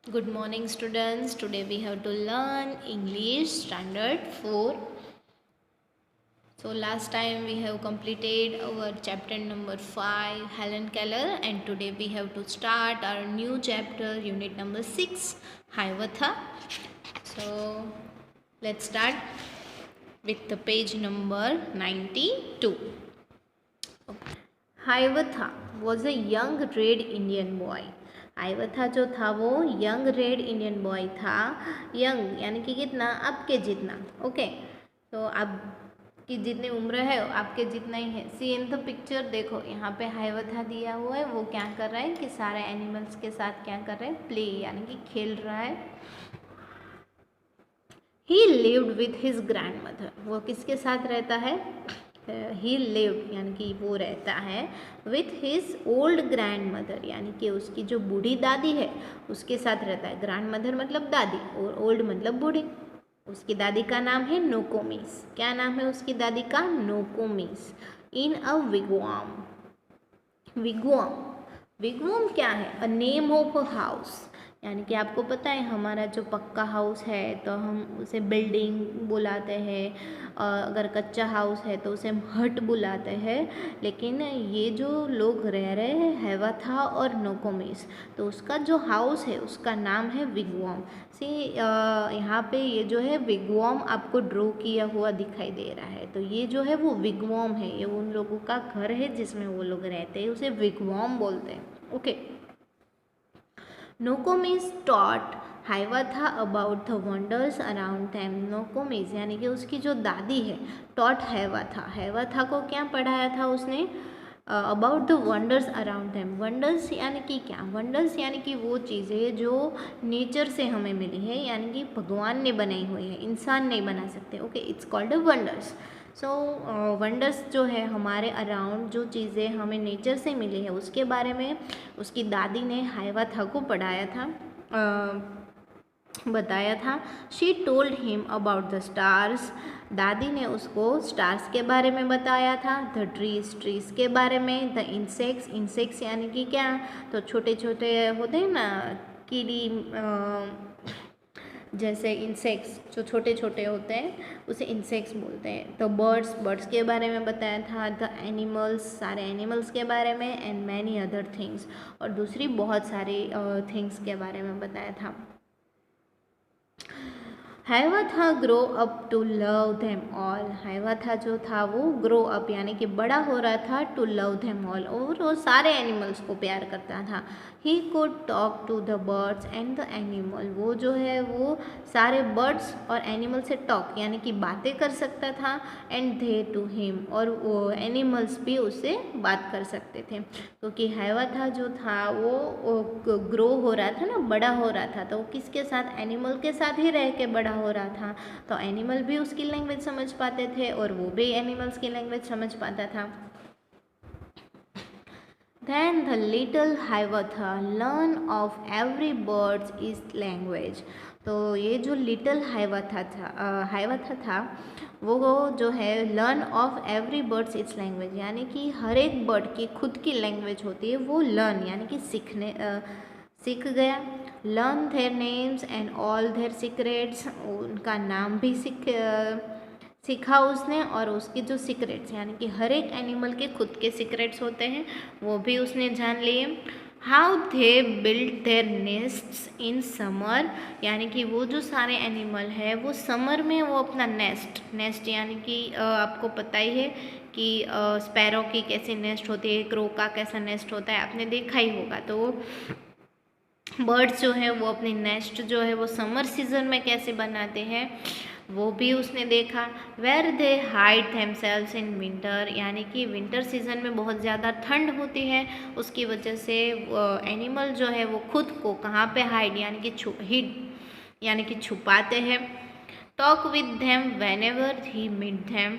Good morning, students. Today we have to learn English Standard 4. So last time we have completed our chapter number 5, Helen Keller, and today we have to start our new chapter, unit number 6, Hiawatha. So let's start with the page number 92. Hiawatha was a young red Indian boy. हाइवथा जो था वो young red Indian boy था. Young यानी कि कितना, आपके जितना. Okay, तो आपकी जितनी उम्र है आपके जितना ही है. सी इन द पिक्चर, देखो यहाँ पे हाइवथा दिया हुआ है. वो क्या कर रहा है कि सारे एनिमल्स के साथ क्या कर रहा है, प्ले यानी कि खेल रहा है. ही lived with his grand mother. वो किसके साथ रहता है? ही लिव्ड यानी कि वो रहता है with his old grand mother, यानी कि उसकी जो बूढ़ी दादी है उसके साथ रहता है. ग्रैंड मदर मतलब दादी और ओल्ड मतलब बूढ़ी. उसकी दादी का नाम है नोकोमिस. क्या नाम है उसकी दादी का? नोकोमिस. In a wigwam. Wigwam, wigwam क्या है? A name of a house. यानी कि आपको पता है हमारा जो पक्का हाउस है तो हम उसे बिल्डिंग बुलाते हैं, अगर कच्चा हाउस है तो उसे हम हट बुलाते हैं. लेकिन ये जो लोग रह रहे हैं हैवाथा और नोकोमिस, तो उसका जो हाउस है उसका नाम है विगवाम. सी यहाँ पे ये जो है विगवाम आपको ड्रॉ किया हुआ दिखाई दे रहा है. तो ये जो है वो विगवाम है, ये उन लोगों का घर है जिसमें वो लोग रहते हैं, उसे विगवाम बोलते हैं. Okay. Nokomis taught Hiawatha about the wonders around them. Nokomis यानी कि उसकी जो दादी है, टॉट हैवाथा. हैवाथा को क्या पढ़ाया था उसने? About the wonders around them. Wonders यानी कि क्या? वंडर्स यानी कि वो चीज़ें जो नेचर से हमें मिली है, यानी कि भगवान ने बनाई हुई है, इंसान नहीं बना सकते. Okay, it's called wonders. So wonders जो है हमारे अराउंड, जो चीज़ें हमें नेचर से मिली है उसके बारे में उसकी दादी ने हाइवथा को पढ़ाया था, बताया था. She told him about the stars. दादी ने उसको स्टार्स के बारे में बताया था. द ट्रीज, ट्रीज के बारे में. द इंसेक्ट्स, इंसेक्ट्स यानी कि क्या? तो छोटे छोटे होते हैं ना कीड़ी, जैसे इंसेक्ट्स जो छोटे छोटे होते हैं उसे इंसेक्ट्स बोलते हैं. तो बर्ड्स, बर्ड्स के बारे में बताया था. द एनिमल्स, सारे एनिमल्स के बारे में. एंड मैनी अदर थिंग्स, और दूसरी बहुत सारी थिंग्स के बारे में बताया था. Hiawatha grow up to love them all. Hiawatha जो था वो ग्रो अप यानी कि बड़ा हो रहा था, टू लव देम ऑल, और वो सारे एनिमल्स को प्यार करता था. He could talk to the birds and the animal. वो जो है वो सारे बर्ड्स और एनिमल से टॉक यानी कि बातें कर सकता था. एंड दे टू हिम, और वो एनिमल्स भी उससे बात कर सकते थे. क्योंकि हाइवथा जो था वो ग्रो हो रहा था ना, बड़ा हो रहा था, तो वो किसके साथ? एनिमल के साथ ही रह के बड़ा हो रहा था. तो एनिमल भी उसकी लैंग्वेज समझ पाते थे और वो भी एनिमल्स की लैंग्वेज समझ पाता था. Then the little Hiawatha learn of every bird's its language. तो ये जो लिटिल हाइवथा था वो जो है learn of every birds it's language, यानी कि हर एक बर्ड की खुद की लैंग्वेज होती है. वो लर्न यानी कि सीख गया. Learn their names and all their secrets. उनका नाम भी सीखा उसने, और उसके जो सीक्रेट्स यानी कि हर एक एनिमल के खुद के सीक्रेट्स होते हैं वो भी उसने जान लिए. How they build their nests in summer. यानी कि वो जो सारे एनिमल है वो समर में वो अपना नेस्ट यानी कि आपको पता ही है कि स्पैरो की कैसी नेस्ट होती है, क्रो का कैसा नेस्ट होता है, आपने देखा ही होगा. तो बर्ड्स जो है वो अपनी नेस्ट जो है वो समर सीजन में कैसे बनाते हैं वो भी उसने देखा. Where they hide themselves in winter. यानी कि विंटर सीजन में बहुत ज़्यादा ठंड होती है, उसकी वजह से एनिमल जो है वो खुद को कहाँ पे हाइड यानी कि हिड यानी कि छुपाते हैं. Talk with them whenever he meet them.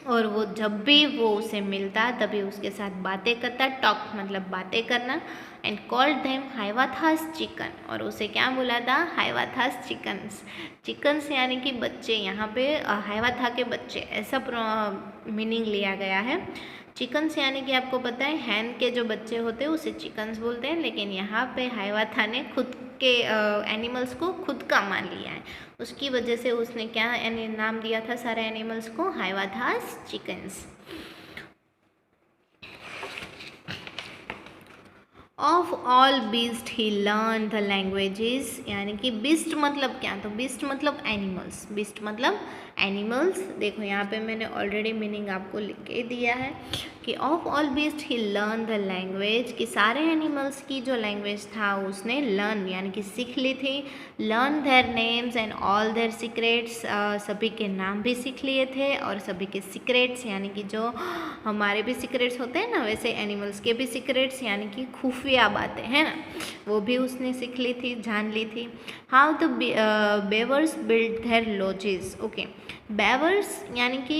और वो जब भी वो उसे मिलता तभी उसके साथ बातें करता. टॉक मतलब बातें करना. And called them Hiawatha's chicken. और उसे क्या बोला था? हाइवाथास चिकन्स. चिकन्स यानी कि बच्चे, यहाँ पे हाइवाथा के बच्चे ऐसा मीनिंग लिया गया है. चिकन्स यानी कि आपको पता है हैन के जो बच्चे होते हैं उसे चिकन्स बोलते हैं, लेकिन यहाँ पे हाइवाथा ने खुद के एनिमल्स को खुद का मान लिया है। उसकी वजह से उसने क्या नाम दिया था सारे एनिमल्स को, Hiawatha's chickens. Of all beast he learn the languages, यानी कि बीस्ट मतलब क्या, तो बीस्ट मतलब एनिमल्स, बीस्ट मतलब एनिमल्स। देखो यहाँ पे मैंने ऑलरेडी मीनिंग आपको लिख के दिया है कि of all beast he learn the language, कि सारे एनिमल्स की जो लैंग्वेज था उसने लर्न यानी कि सीख ली थी। Learn their names and all their secrets, सभी के नाम भी सीख लिए थे और सभी के सीक्रेट्स यानी कि जो हमारे भी सीक्रेट्स होते हैं ना, वैसे एनिमल्स के भी सीक्रेट्स यानी कि खुफिया बातें हैं ना, वो भी उसने सीख ली थी, जान ली थी। How the beavers build their lodges. Okay, beavers यानी कि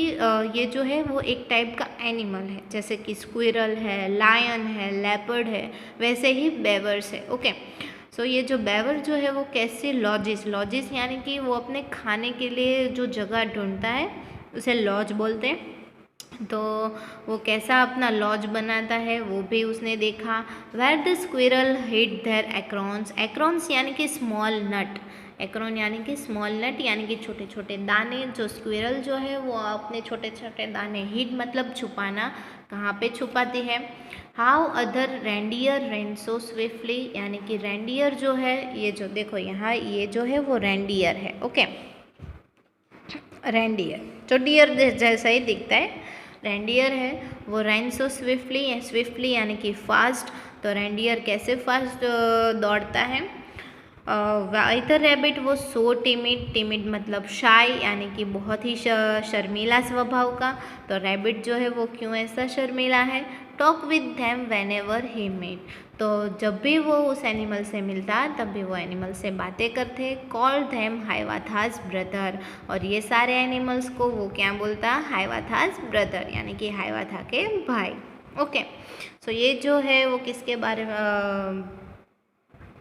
ये जो है वो एक टाइप का एनिमल है, जैसे कि स्क्विरल है, लायन है, लेपर्ड है, वैसे ही बेवर्स है। ओके, सो ये जो बेवर जो है वो कैसे लॉजेस, लॉजेस यानी कि वो अपने खाने के लिए जो जगह ढूंढता है उसे लॉज बोलते हैं। तो वो कैसा अपना लॉज बनाता है वो भी उसने देखा। Where the squirrel hid their acorns, acorns यानी कि स्मॉल नट, एक्रोन यानी कि स्मॉल नट यानी कि छोटे छोटे दाने, जो स्क्विरल जो है वो अपने छोटे छोटे दाने, हिड मतलब छुपाना, कहाँ पे छुपाती है। How other reindeer rain so swiftly, यानी कि रेंडियर जो है, ये जो देखो यहाँ ये जो है वो रेंडियर है। ओके, रेंडियर जो डियर जैसा ही दिखता है, रेंडियर है वो रन सो स्विफ्टली, स्विफ्टली यानी कि फास्ट। तो रेंडियर कैसे फास्ट दौड़ता है। वाइटर रैबिट वो सो टिमिड, टिमिड मतलब शाय यानी कि बहुत ही शर्मीला स्वभाव का। तो रैबिट जो है वो क्यों ऐसा शर्मीला है। Talk with them whenever he meet, तो जब भी वो उस एनिमल से मिलता तब भी वो एनिमल से बातें करते। कॉल देम हाइवाथास ब्रदर, और ये सारे एनिमल्स को वो क्या बोलता, हाइवाथास ब्रदर यानी कि हाइवाथा के भाई। ओके, सो ये जो है वो किसके बारे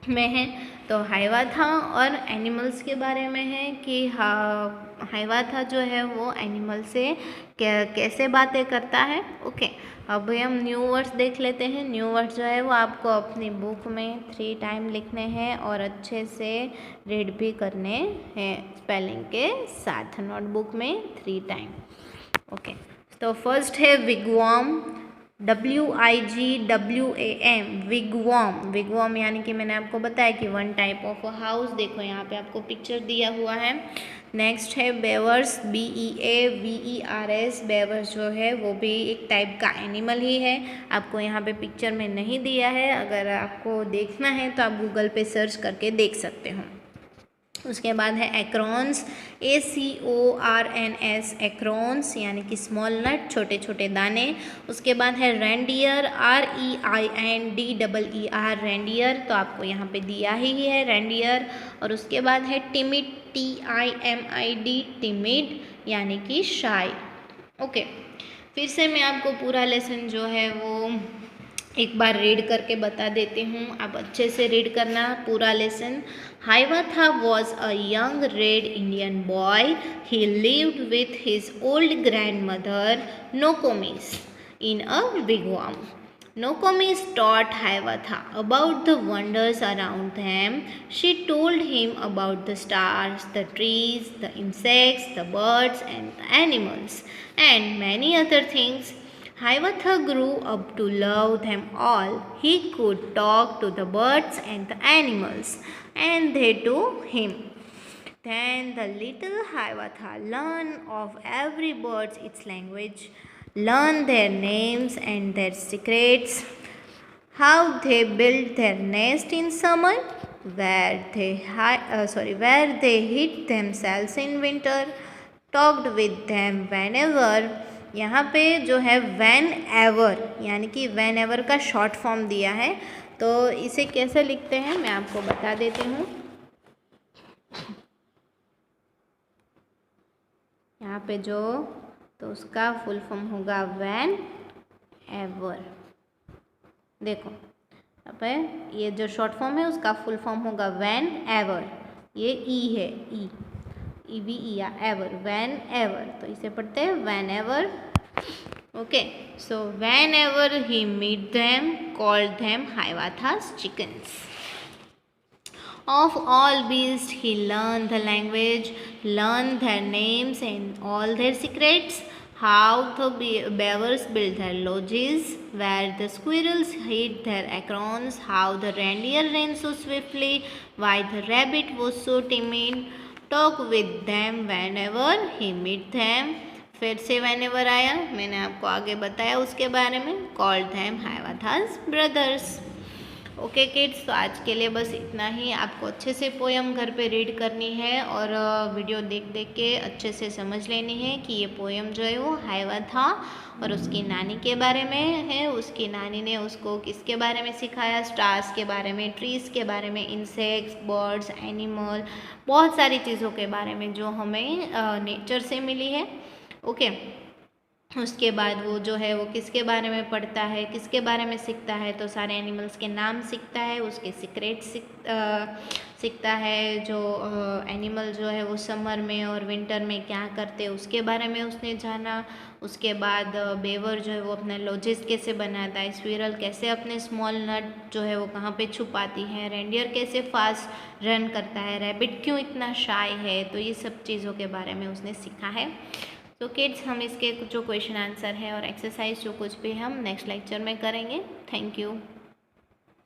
में है, तो हाइवाथा और एनिमल्स के बारे में है कि हाइवाथा जो है वो एनिमल से कैसे बातें करता है। ओके, अब हम न्यू वर्ड्स देख लेते हैं। न्यू वर्ड्स जो है वो आपको अपनी बुक में 3 टाइम लिखने हैं और अच्छे से रीड भी करने हैं स्पेलिंग के साथ, नोटबुक में 3 टाइम। ओके, तो फर्स्ट है विगवॉम, WIGWAM, विगवॉम। विगवॉम यानी कि मैंने आपको बताया कि वन टाइप ऑफ हाउस, देखो यहाँ पे आपको पिक्चर दिया हुआ है। नेक्स्ट है बेवर्स, BEAVERS, बेवर्स जो है वो भी एक टाइप का एनिमल ही है, आपको यहाँ पे पिक्चर में नहीं दिया है, अगर आपको देखना है तो आप गूगल पे सर्च करके देख सकते हो। उसके बाद है एक्रोन्स, ACORNS, एक्रोन्स यानी कि स्मॉल नट, छोटे छोटे दाने। उसके बाद है रेंडियर, REINDER, रेंडियर, तो आपको यहाँ पे दिया ही है रेंडियर। और उसके बाद है टिमिड, TIMID, टिमिड यानी कि शाय। ओके, फिर से मैं आपको पूरा लेसन जो है वो एक बार रीड करके बता देती हूँ, आप अच्छे से रीड करना पूरा lesson. Hiawatha was a young red Indian boy, he lived with his old grand mother Nokomis in a wigwam. Nokomis taught Hiawatha about the wonders around them. She told him about the stars, the trees, the insects, the birds, and the animals, and many other things. Hiawatha grew up to love them all. He could talk to the birds and the animals, and they to him. Then the little Hiawatha learned of every bird its language, learn their names and their secrets, how they build their nest in summer, where they hid themselves in winter, talked with them whenever। यहाँ पे जो है van ever यानी कि van ever का short form दिया है, तो इसे कैसे लिखते हैं मैं आपको बता देती हूँ। यहाँ पे जो तो उसका फुल फॉर्म होगा वैन एवर। देखो अब ये जो शॉर्ट फॉर्म है उसका फुल फॉर्म होगा वैन एवर, ये ई है, EVE या एवर, वैन एवर, तो इसे पढ़ते हैं van ever. Okay, so whenever he meet them, called them Hiawatha's chickens. Of all beasts, he learned the language, learned their names and all their secrets, how the beavers built their lodges, where the squirrels hid their acorns, how the reindeer ran so swiftly, why the rabbit was so timid. Talk with them whenever he meet them. फिर से whenever आया, मैंने आपको आगे बताया उसके बारे में. Called them Hiawatha's brothers. Okay kids, तो आज के लिए बस इतना ही. आपको अच्छे से पोयम घर पे रीड करनी है और वीडियो देख देख के अच्छे से समझ लेनी है कि ये पोयम जो है वो हाइवाथा और उसकी नानी के बारे में है. उसकी नानी ने उसको किसके बारे में सिखाया? स्टार्स के बारे में, ट्रीज़ के बारे में, इंसेक्ट्स, बर्ड्स, एनिमल, बहुत सारी चीज़ों के बारे में जो हमें नेचर से मिली है. ओके, उसके बाद वो जो है वो किसके बारे में पढ़ता है, किसके बारे में सीखता है? तो सारे एनिमल्स के नाम सीखता है, उसके सीक्रेट सीखता है. जो एनिमल जो है वो समर में और विंटर में क्या करते हैं उसके बारे में उसने जाना. उसके बाद बेवर जो है वो अपने लॉजेस कैसे बनाता है, स्क्विरल कैसे अपने स्मॉल नट जो है वो कहाँ पे छुपाती है, रेंडियर कैसे फास्ट रन करता है, रैबिट क्यों इतना शाय है. तो ये सब चीज़ों के बारे में उसने सीखा है. तो किड्स, हम इसके जो क्वेश्चन आंसर है और एक्सरसाइज जो कुछ भी हम नेक्स्ट लेक्चर में करेंगे. Thank you.